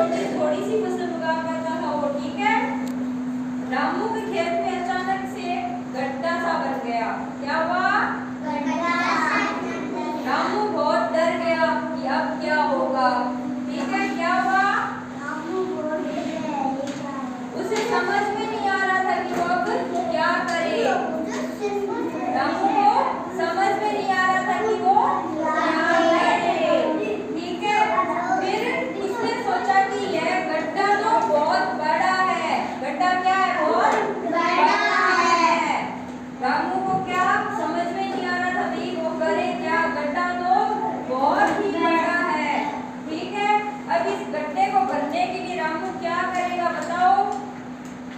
छोटी थोड़ी सी फसल उगा करता था वो, ठीक है। रामू के खेत में अचानक से गड्ढा सा बन गया। क्या हुआ? रामू बहुत डर गया कि अब क्या होगा, ठीक है। क्या हुआ? उसे समझ में नहीं आ रहा था कि वो अब क्या करे। रामू को समझ में नहीं आ रहा था कि वो क्या करे, ठीक है। फिर उसने सोचा कि यह गड्ढा तो बहुत बड़ा है। गड्ढा क्या है? बहुत बड़ा है। रामू को क्या समझ में नहीं आ रहा था भाई वो करे क्या, गड्ढा तो बहुत ही बड़ा है, ठीक है। अब इस गड्ढे को भरने के लिए रामू क्या करेगा बताओ?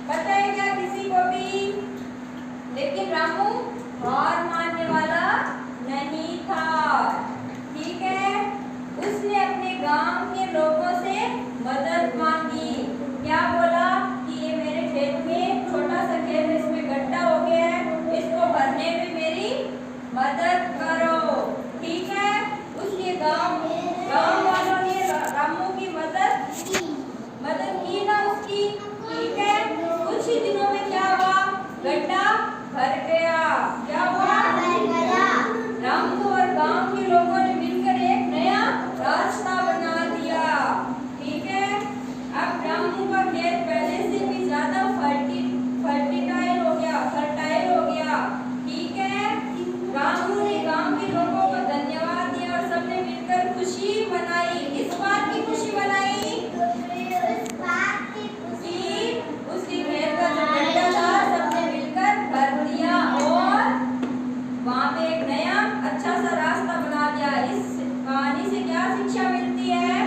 पता है क्या किसी को भी? लेकिन रामू हार मानने वाला नहीं था, ठीक है। उसने अपने गांव के लोगों से मदद मांगी। क्या बोला कि ये मेरे खेत में छोटा सा खेत है, इसमें गड्ढा हो गया है, इसको भरने में मेरी मदद करो, ठीक है। उसके गांव वालों ने रामू की मदद की ना उसकी, ठीक है। कुछ ही दिनों में क्या हुआ? गड्ढा भर गया। क्या हुआ? रामू और गांव के लोगों ने मिलकर एक नया रास्ता बना दिया, ठीक है। अब रामू का खेत पहले से भी ज्यादा फर्टाइल हो गया, ठीक है। रामू ने गांव के लोगों को धन्यवाद दिया और सबने मिलकर खुशी मनाई। किस बात की खुशी मनाई? उसकी खेत का जो गड्ढा था सबने मिलकर भर दिया और वहां पे एक नया अच्छा सा रास्ता बना दिया। इस कहानी से क्या शिक्षा मिलती है?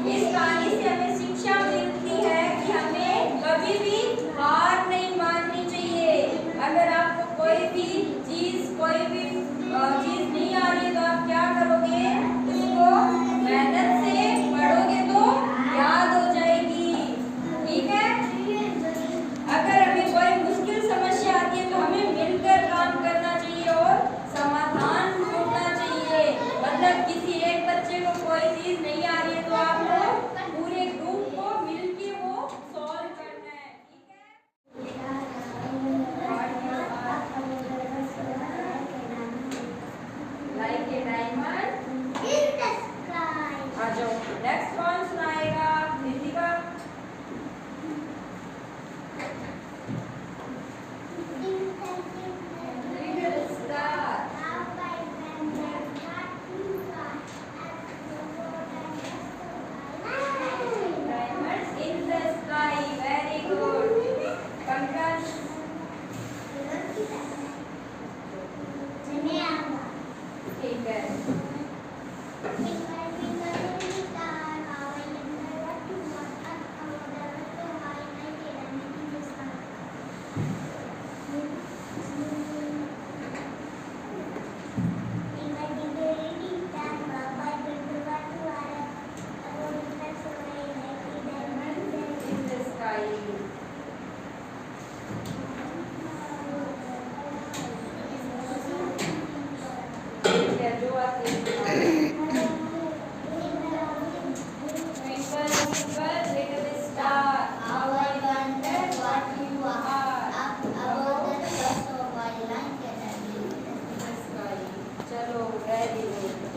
इस कहानी से हमें शिक्षा मिलती है कि हमें कभी भी हार नहीं माननी चाहिए। अगर आपको कोई भी चीज नहीं आ रही है तो आप क्या करोगे? उसको मेहनत से पढ़ोगे तो याद हो जाएगी, ठीक है। अगर हमें कोई मुश्किल समस्या आती है तो हमें मिलकर काम करना चाहिए और समाधान ढूंढना चाहिए। मतलब किसी एक बच्चे को कोई चीज नहीं आ रही है तो आपको पूरे ग्रुप को मिलके वो सॉल्व करना है, ठीक है। Like a diamond in the sky. आ जाओ, नेक्स्ट कौन सुनाएगा? कृतिका। ठीक है। जो आती है चलो वेरी गुड।